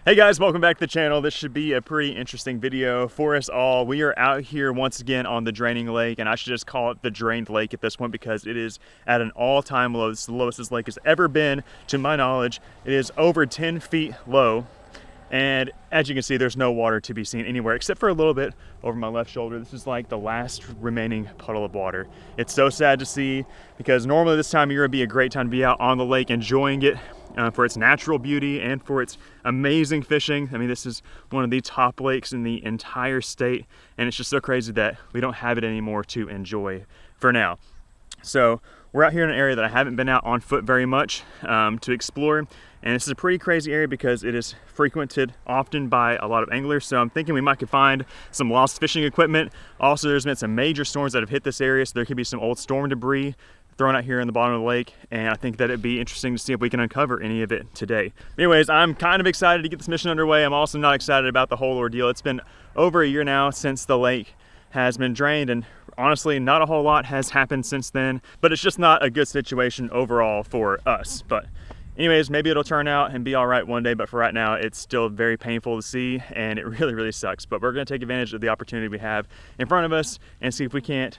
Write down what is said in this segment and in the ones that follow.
Hey guys, welcome back to the channel. This should be a pretty interesting video for us all. We are out here once again on the draining lake, and I should just call it the drained lake at this point because it is at an all-time low. This is the lowest this lake has ever been, to my knowledge. It is over 10 feet low, and as you can see, there's no water to be seen anywhere except for a little bit over my left shoulder. This is like the last remaining puddle of water. It's so sad to see because normally this time of year would be a great time to be out on the lake enjoying it. For its natural beauty and for its amazing fishing. I mean, this is one of the top lakes in the entire state, and it's just so crazy that we don't have it anymore to enjoy for now. So we're out here in an area that I haven't been out on foot very much to explore, and this is a pretty crazy area because it is frequented often by a lot of anglers. So I'm thinking we might could find some lost fishing equipment. Also, there's been some major storms that have hit this area, so there could be some old storm debris thrown out here in the bottom of the lake, and I think that it'd be interesting to see if we can uncover any of it today. Anyways, I'm kind of excited to get this mission underway. I'm also not excited about the whole ordeal. It's been over a year now since the lake has been drained, and honestly, not a whole lot has happened since then, but it's just not a good situation overall for us. But anyways, maybe it'll turn out and be all right one day, but for right now, it's still very painful to see, and it really sucks. But we're gonna take advantage of the opportunity we have in front of us and see if we can't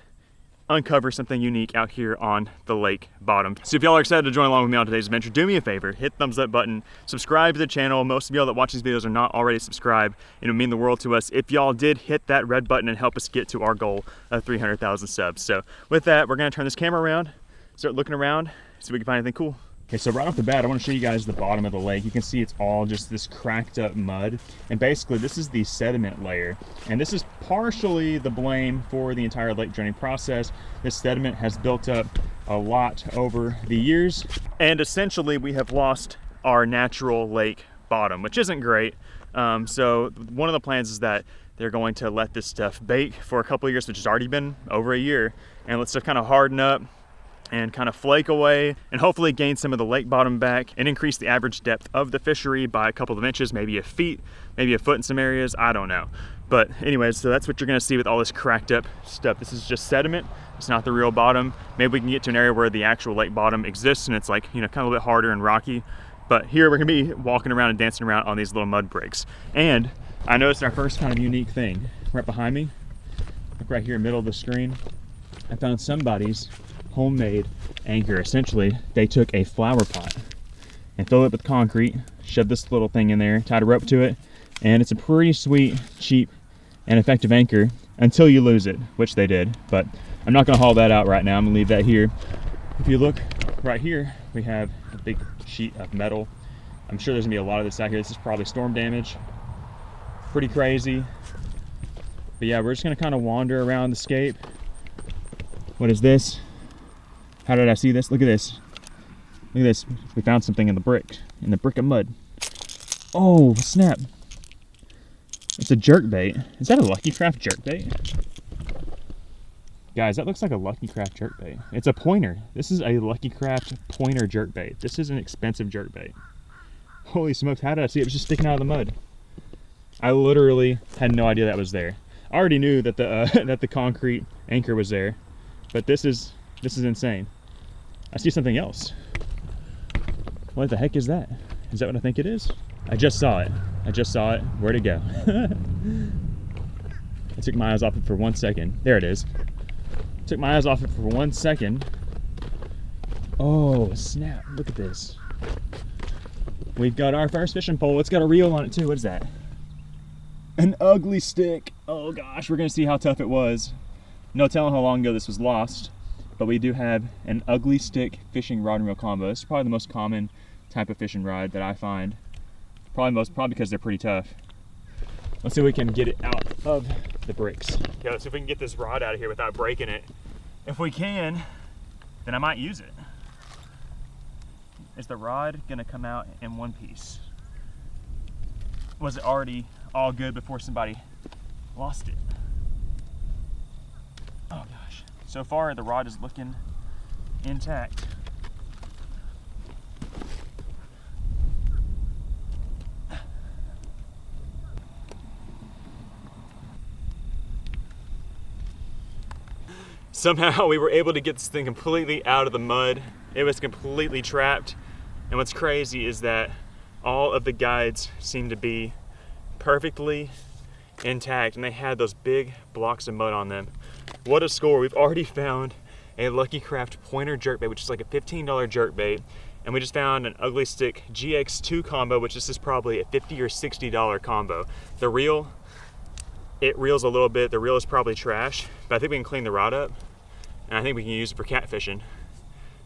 uncover something unique out here on the lake bottom. So if y'all are excited to join along with me on today's adventure, do me a favor, hit the thumbs up button, subscribe to the channel. Most of y'all that watch these videos are not already subscribed. It would mean the world to us if y'all did hit that red button and help us get to our goal of 300,000 subs. So with that, we're gonna turn this camera around, start looking around, see if we can find anything cool. Okay, so right off the bat, I want to show you guys the bottom of the lake. You can see it's all just this cracked up mud. And basically, this is the sediment layer. And this is partially the blame for the entire lake draining process. This sediment has built up a lot over the years. And essentially, we have lost our natural lake bottom, which isn't great. So one of the plans is that they're going to let this stuff bake for a couple of years, which has already been over a year, and let stuff kind of harden up and kind of flake away and hopefully gain some of the lake bottom back and increase the average depth of the fishery by a couple of inches, maybe a feet, maybe a foot in some areas, I don't know. But anyways, so that's what you're gonna see with all this cracked up stuff. This is just sediment, it's not the real bottom. Maybe we can get to an area where the actual lake bottom exists and it's like, you know, kind of a bit harder and rocky. But here we're gonna be walking around and dancing around on these little mud breaks. And I noticed our first kind of unique thing right behind me, like right here in the middle of the screen. I found somebody's homemade anchor. Essentially, they took a flower pot and filled it with concrete, shoved this little thing in there, tied a rope to it, and it's a pretty sweet, cheap, and effective anchor until you lose it, which they did. But I'm not gonna haul that out right now. I'm gonna leave that here. If you look right here, we have a big sheet of metal. I'm sure there's gonna be a lot of this out here. This is probably storm damage. Pretty crazy. But yeah, we're just gonna kind of wander around the scape. What is this? How did I see this? Look at this. Look at this. We found something in the brick of mud. Oh, snap. It's a jerkbait. Is that a Lucky Craft jerkbait? Guys, that looks like a Lucky Craft jerkbait. It's a pointer. This is a Lucky Craft pointer jerkbait. This is an expensive jerkbait. Holy smokes, how did I see it? It was just sticking out of the mud. I literally had no idea that was there. I already knew that the that the concrete anchor was there, but this is insane. I see something else. What the heck is that? Is that what I think it is? I just saw it. Where'd it go? I took my eyes off it for 1 second. There it is. Took my eyes off it for 1 second. Oh, snap. Look at this. We've got our first fishing pole. It's got a reel on it too. What is that? An ugly stick. Oh gosh, we're gonna see how tough it was. No telling how long ago this was lost. But we do have an ugly stick fishing rod and reel combo. This is probably the most common type of fishing rod that I find. Probably because they're pretty tough. Let's see if we can get it out of the bricks. Okay, let's see if we can get this rod out of here without breaking it. If we can, then I might use it. Is the rod gonna come out in one piece? Was it already all good before somebody lost it? Oh gosh. So far, the rod is looking intact. Somehow we were able to get this thing completely out of the mud. It was completely trapped. And what's crazy is that all of the guides seem to be perfectly intact, and they had those big blocks of mud on them. What a score. We've already found a Lucky Craft pointer jerkbait, which is like a $15 jerkbait, and we just found an Ugly Stick GX2 combo, which this is probably a $50 or $60 combo. The reel, it reels a little bit. The reel is probably trash, but I think we can clean the rod up, and I think we can use it for catfishing.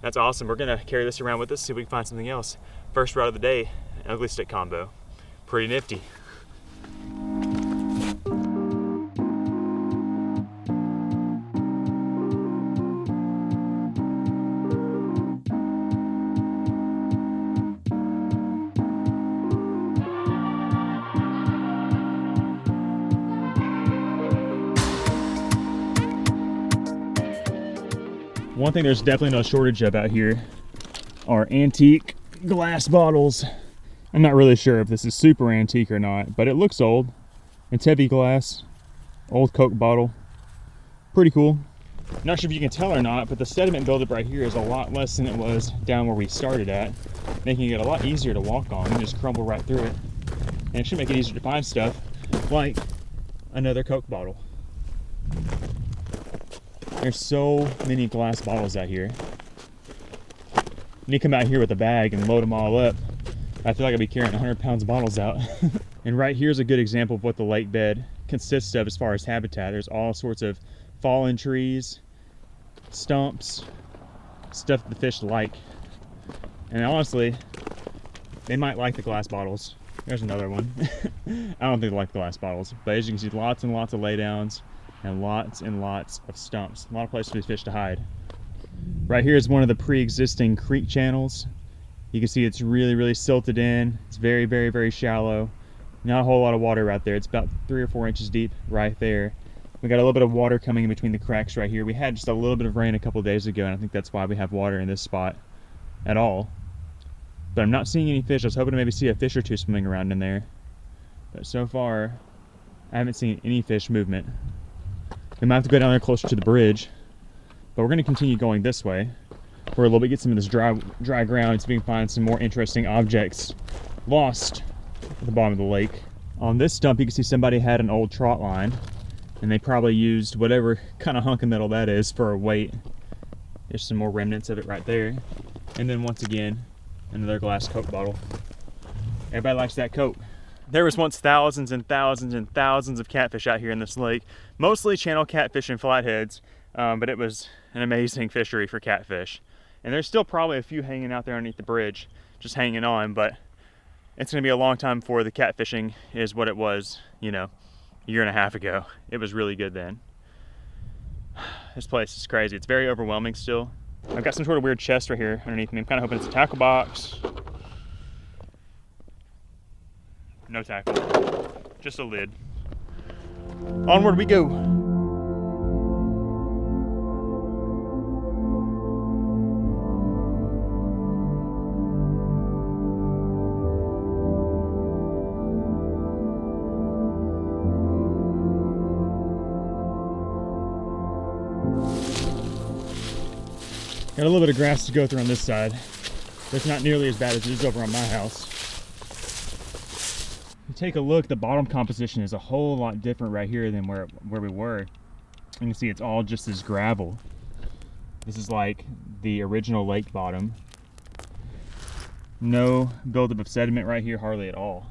That's awesome. We're gonna carry this around with us, see if we can find something else. First rod of the day, an Ugly Stick combo. Pretty nifty. One thing there's definitely no shortage of out here are antique glass bottles. I'm not really sure if this is super antique or not, but it looks old. It's heavy glass, old Coke bottle. Pretty cool. Not sure if you can tell or not, but the sediment buildup right here is a lot less than it was down where we started at, making it a lot easier to walk on. You can just crumble right through it. And it should make it easier to find stuff like another Coke bottle. There's so many glass bottles out here. When you come out here with a bag and load them all up, I feel like I'd be carrying 100 pounds of bottles out. And right here's a good example of what the lake bed consists of as far as habitat. There's all sorts of fallen trees, stumps, stuff that the fish like. And honestly, they might like the glass bottles. There's another one. I don't think they like the glass bottles, but as you can see, lots and lots of laydowns and lots of stumps. A lot of places for these fish to hide. Right here is one of the pre-existing creek channels. You can see it's really silted in. It's very shallow. Not a whole lot of water right there. It's about 3 or 4 inches deep right there. We got a little bit of water coming in between the cracks right here. We had just a little bit of rain a couple of days ago, and I think that's why we have water in this spot at all. But I'm not seeing any fish. I was hoping to maybe see a fish or two swimming around in there. But so far, I haven't seen any fish movement. We might have to go down there closer to the bridge, but we're going to continue going this way for a little bit, get some of this dry ground so we can find some more interesting objects lost at the bottom of the lake. On this stump, you can see somebody had an old trot line, and they probably used whatever kind of hunk of metal that is for a weight. There's some more remnants of it right there. And then once again, another glass Coke bottle. Everybody likes that Coke. There was once thousands and thousands and thousands of catfish out here in this lake, mostly channel catfish and flatheads, but it was an amazing fishery for catfish. And there's still probably a few hanging out there underneath the bridge, just hanging on, but it's gonna be a long time before the catfishing is what it was, you know, a year and a half ago. It was really good then. This place is crazy. It's very overwhelming still. I've got some sort of weird chest right here underneath me. I'm kind of hoping it's a tackle box. No tackle, just a lid. Onward we go. Got a little bit of grass to go through on this side. It's not nearly as bad as it is over on my house. If you take a look, the bottom composition is a whole lot different right here than where we were. You can see it's all just this gravel. This is like the original lake bottom. No buildup of sediment right here, hardly at all.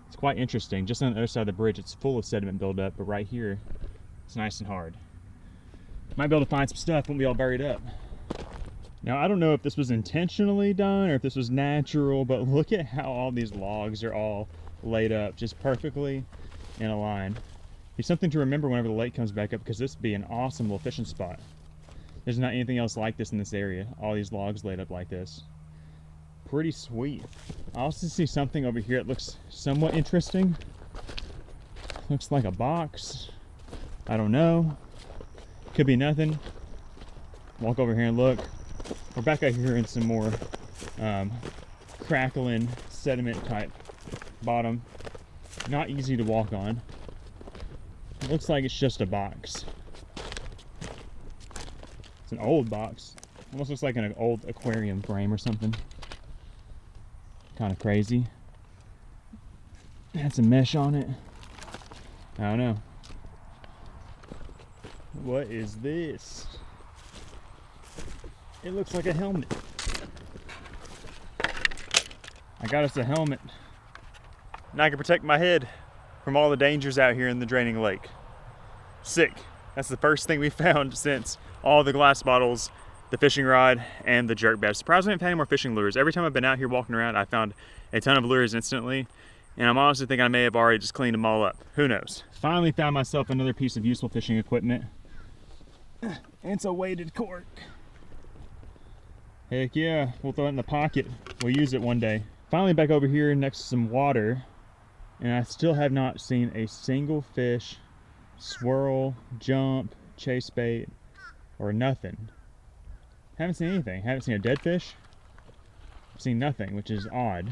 It's quite interesting. Just on the other side of the bridge, it's full of sediment buildup, but right here, it's nice and hard. Might be able to find some stuff, won't be all buried up. Now, I don't know if this was intentionally done or if this was natural, but look at how all these logs are all laid up just perfectly in a line. It's something to remember whenever the lake comes back up, because this would be an awesome little fishing spot. There's not anything else like this in this area. All these logs laid up like this. Pretty sweet. I also see something over here that looks somewhat interesting. Looks like a box. I don't know. Could be nothing. Walk over here and look. We're back out here in some more crackling sediment type bottom. Not easy to walk on. It looks like it's just a box. It's an old box. Almost looks like an old aquarium frame or something. kind of crazy. Had some mesh on it. I don't know. What is this? It looks like a helmet. I got us a helmet. Now I can protect my head from all the dangers out here in the draining lake. Sick. That's the first thing we found since all the glass bottles, the fishing rod, and the jerk bait. Surprisingly, I haven't had any more fishing lures. Every time I've been out here walking around, I found a ton of lures instantly, and I'm honestly thinking I may have already just cleaned them all up. Who knows? Finally found myself another piece of useful fishing equipment. It's a weighted cork. Heck yeah, we'll throw it in the pocket. We'll use it one day. Finally back over here next to some water, and I still have not seen a single fish swirl, jump, chase bait, or nothing. Haven't seen anything. Haven't seen a dead fish. I've seen nothing, which is odd,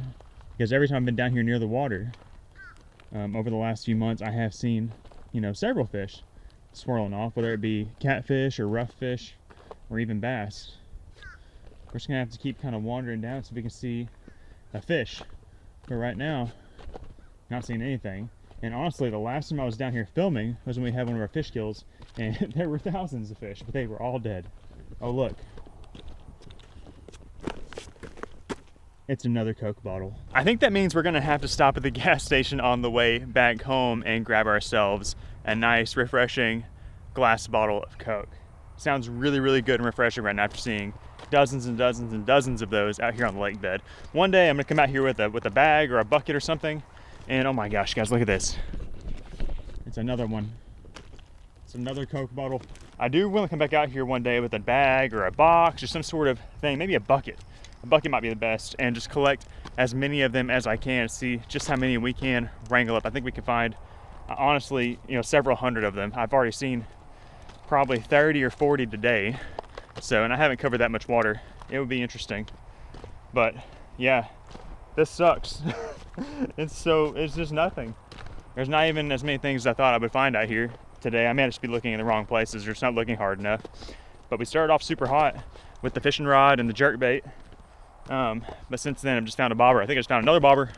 because every time I've been down here near the water, over the last few months, I have seen, you know, several fish swirling off, whether it be catfish or rough fish or even bass. We're just gonna have to keep kind of wandering down so we can see a fish. But right now, not seeing anything. And honestly, the last time I was down here filming was when we had one of our fish kills, and there were thousands of fish, but they were all dead. Oh look. It's another Coke bottle. I think that means we're gonna have to stop at the gas station on the way back home and grab ourselves a nice, refreshing glass bottle of Coke. Sounds really, really good and refreshing right now after seeing dozens and dozens and dozens of those out here on the lake bed. One day I'm gonna come out here with a bag or a bucket or something, and oh my gosh, guys, look at this. It's another one. It's another Coke bottle. I do want to come back out here one day with a bag or a box or some sort of thing, maybe a bucket. A bucket might be the best, and just collect as many of them as I can, see just how many we can wrangle up. I think we can find, honestly, you know, several hundred of them. I've already seen probably 30 or 40 today. So, and I haven't covered that much water. It would be interesting. But yeah, this sucks. It's just nothing. There's not even as many things as I thought I would find out here today. I may just be looking in the wrong places or just not looking hard enough. But we started off super hot with the fishing rod and the jerk bait. But since then I've just found a bobber. I think I just found another bobber.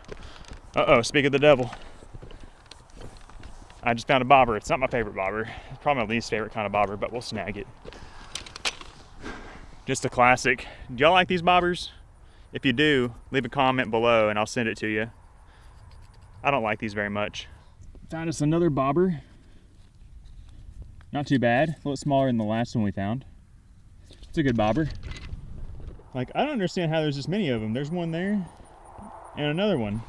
Uh-oh, speak of the devil. I just found a bobber. It's not my favorite bobber. It's probably my least favorite kind of bobber, but we'll snag it. Just a classic. Do y'all like these bobbers? If you do, leave a comment below and I'll send it to you. I don't like these very much. Found us another bobber. Not too bad. A little smaller than the last one we found. It's a good bobber. Like, I don't understand how there's this many of them. There's one there and another one.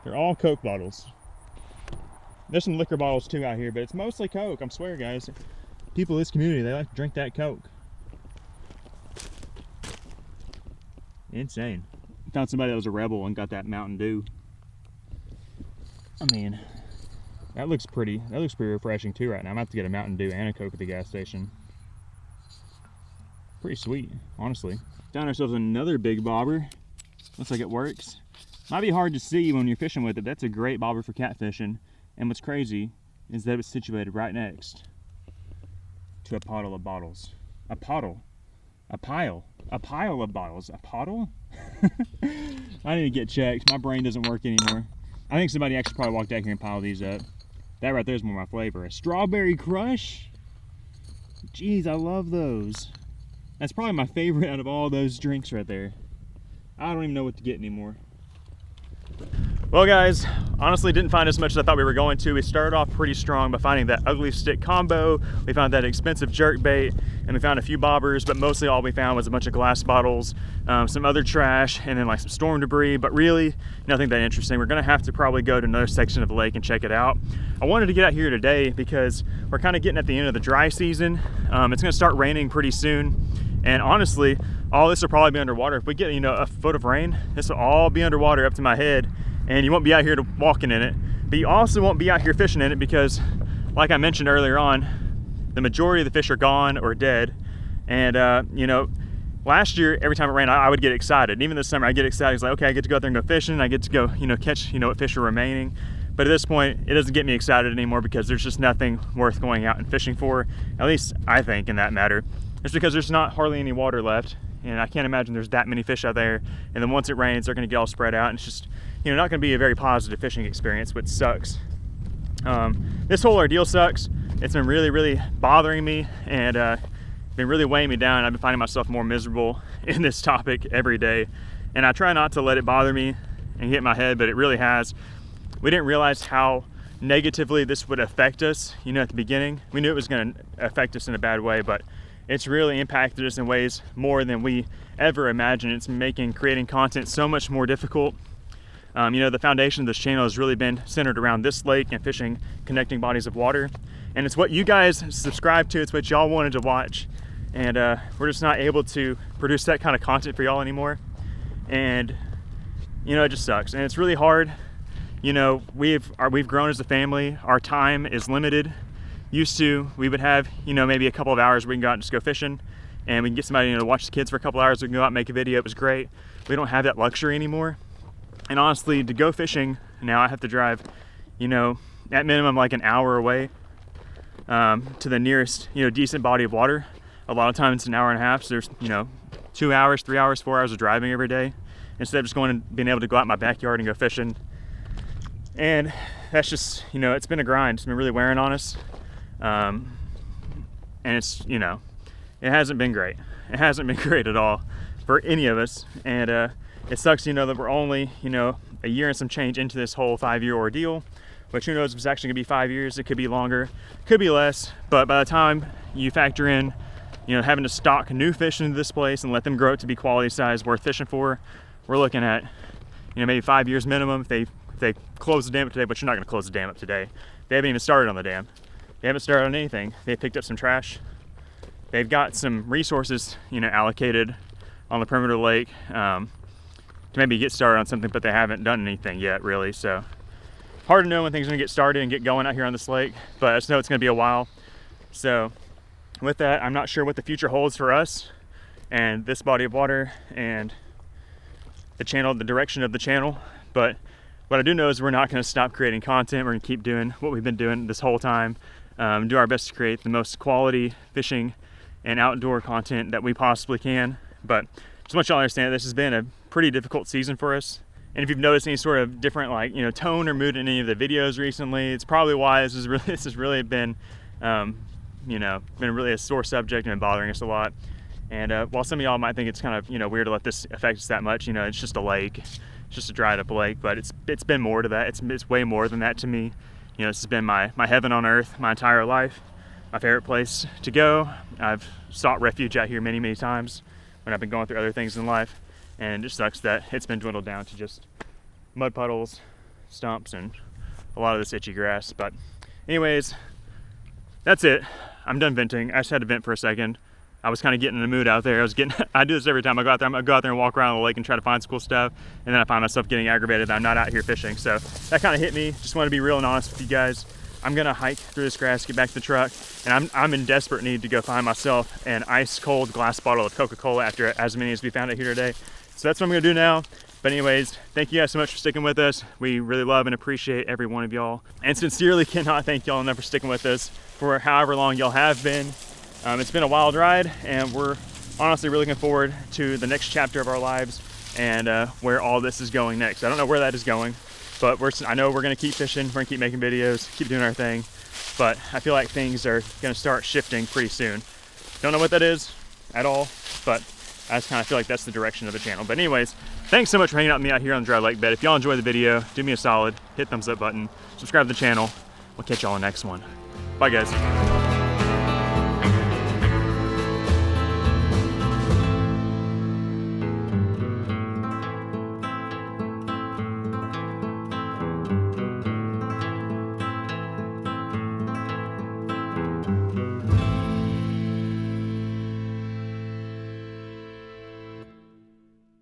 They're all Coke bottles. There's some liquor bottles too out here, but it's mostly Coke. I swear, guys. People in this community, they like to drink that Coke. Insane. Found somebody that was a rebel and got that Mountain Dew. I mean, that looks pretty refreshing too right now. I'm about to get a Mountain Dew and a Coke at the gas station. Pretty sweet, honestly. Found ourselves another big bobber. Looks like it works. Might be hard to see when you're fishing with it. That's a great bobber for catfishing. And what's crazy is that it's situated right next to a puddle of bottles. A puddle. A pile of bottles. A puddle? I need to get checked. My brain doesn't work anymore. I think somebody actually probably walked out here and piled these up. That right there is more my flavor. A strawberry crush? Jeez, I love those. That's probably my favorite out of all those drinks right there. I don't even know what to get anymore. Well guys, honestly didn't find as much as I thought we were going to. We started off pretty strong by finding that ugly stick combo. We found that expensive jerk bait, and we found a few bobbers, but mostly all we found was a bunch of glass bottles, some other trash, and then like some storm debris, but really nothing that interesting. We're gonna have to probably go to another section of the lake and check it out. I wanted to get out here today because we're kind of getting at the end of the dry season. It's gonna start raining pretty soon, and honestly, all this will probably be underwater. If we get, you know, a foot of rain, this will all be underwater up to my head, and you won't be out here walking in it, but you also won't be out here fishing in it because, like I mentioned earlier on, the majority of the fish are gone or dead. And you know, last year every time it rained I would get excited, and even this summer I get excited. It's like, okay, I get to go out there and go fishing, I get to go, you know, catch, you know, what fish are remaining. But at this point it doesn't get me excited anymore because there's just nothing worth going out and fishing for, at least I think in that matter. It's because there's not hardly any water left, and I can't imagine there's that many fish out there. And then once it rains, they're gonna get all spread out, and it's just, you know, not gonna be a very positive fishing experience, which sucks. This whole ordeal sucks. It's been really bothering me, and been really weighing me down. I've been finding myself more miserable in this topic every day, and I try not to let it bother me and hit my head, but it really has. We didn't realize how negatively this would affect us, you know, at the beginning. We knew it was going to affect us in a bad way, but it's really impacted us in ways more than we ever imagined. It's making creating content so much more difficult. You know, the foundation of this channel has really been centered around this lake and fishing connecting bodies of water, and it's what you guys subscribe to. It's what y'all wanted to watch, and we're just not able to produce that kind of content for y'all anymore. And you know, it just sucks, and it's really hard. You know, we've grown as a family. Our time is limited. Used to, we would have, you know, maybe a couple of hours we can go out and just go fishing, and we can get somebody, you know, to watch the kids for a couple of hours. We can go out and make a video. It was great. We don't have that luxury anymore. And honestly, to go fishing now, I have to drive, you know, at minimum like an hour away to the nearest, you know, decent body of water. A lot of times it's an hour and a half. So there's, you know, 2 hours, 3 hours, 4 hours of driving every day, instead of just going and being able to go out in my backyard and go fishing. And that's just, you know, it's been a grind. It's been really wearing on us. And it's, you know, it hasn't been great. It hasn't been great at all for any of us. And it sucks, you know, that we're only, you know, a year and some change into this whole 5-year ordeal, which who knows if it's actually gonna be 5 years. It could be longer, could be less. But by the time you factor in, you know, having to stock new fish into this place and let them grow up to be quality size worth fishing for, we're looking at, you know, maybe 5 years minimum. If they close the dam up today, but you're not going to close the dam up today. They haven't even started on the dam. They haven't started on anything. They picked up some trash. They've got some resources, you know, allocated on the perimeter of the lake to maybe get started on something, but they haven't done anything yet, really. So hard to know when things are going to get started and get going out here on this lake, but I just know it's going to be a while. So with that, I'm not sure what the future holds for us and this body of water and the channel, the direction of the channel. But what I do know is we're not going to stop creating content. We're going to keep doing what we've been doing this whole time, do our best to create the most quality fishing and outdoor content that we possibly can. But just want y'all to understand, this has been a pretty difficult season for us. And if you've noticed any sort of different, like, you know, tone or mood in any of the videos recently, it's probably why this has really been, you know, been really a sore subject and been bothering us a lot. And while some of y'all might think it's kind of, you know, weird to let this affect us that much, you know, it's just a lake. It's just a dried up lake, but it's been more to that. It's way more than that to me. You know, this has been my heaven on earth my entire life. My favorite place to go. I've sought refuge out here many times when I've been going through other things in life. And it just sucks that it's been dwindled down to just mud puddles, stumps, and a lot of this itchy grass. But anyways, that's it. I'm done venting. I just had to vent for a second. I was kind of getting in the mood out there. I do this every time I go out there. I'm gonna go out there and walk around the lake and try to find some cool stuff, and then I find myself getting aggravated that I'm not out here fishing. So that kind of hit me. Just want to be real and honest with you guys. I'm gonna hike through this grass, get back to the truck, and I'm in desperate need to go find myself an ice cold glass bottle of Coca-Cola after as many as we found out here today. So that's what I'm gonna do now. But anyways, thank you guys so much for sticking with us. We really love and appreciate every one of y'all, and sincerely cannot thank y'all enough for sticking with us for however long y'all have been. It's been a wild ride, and we're honestly really looking forward to the next chapter of our lives and where all this is going next. I don't know where that is going, but I know we're gonna keep fishing, we're gonna keep making videos, keep doing our thing, but I feel like things are gonna start shifting pretty soon. Don't know what that is at all, but I just kind of feel like that's the direction of the channel. But anyways, thanks so much for hanging out with me out here on the dry lake bed. If y'all enjoyed the video, do me a solid, hit thumbs up button, subscribe to the channel. We'll catch y'all in the next one. Bye guys.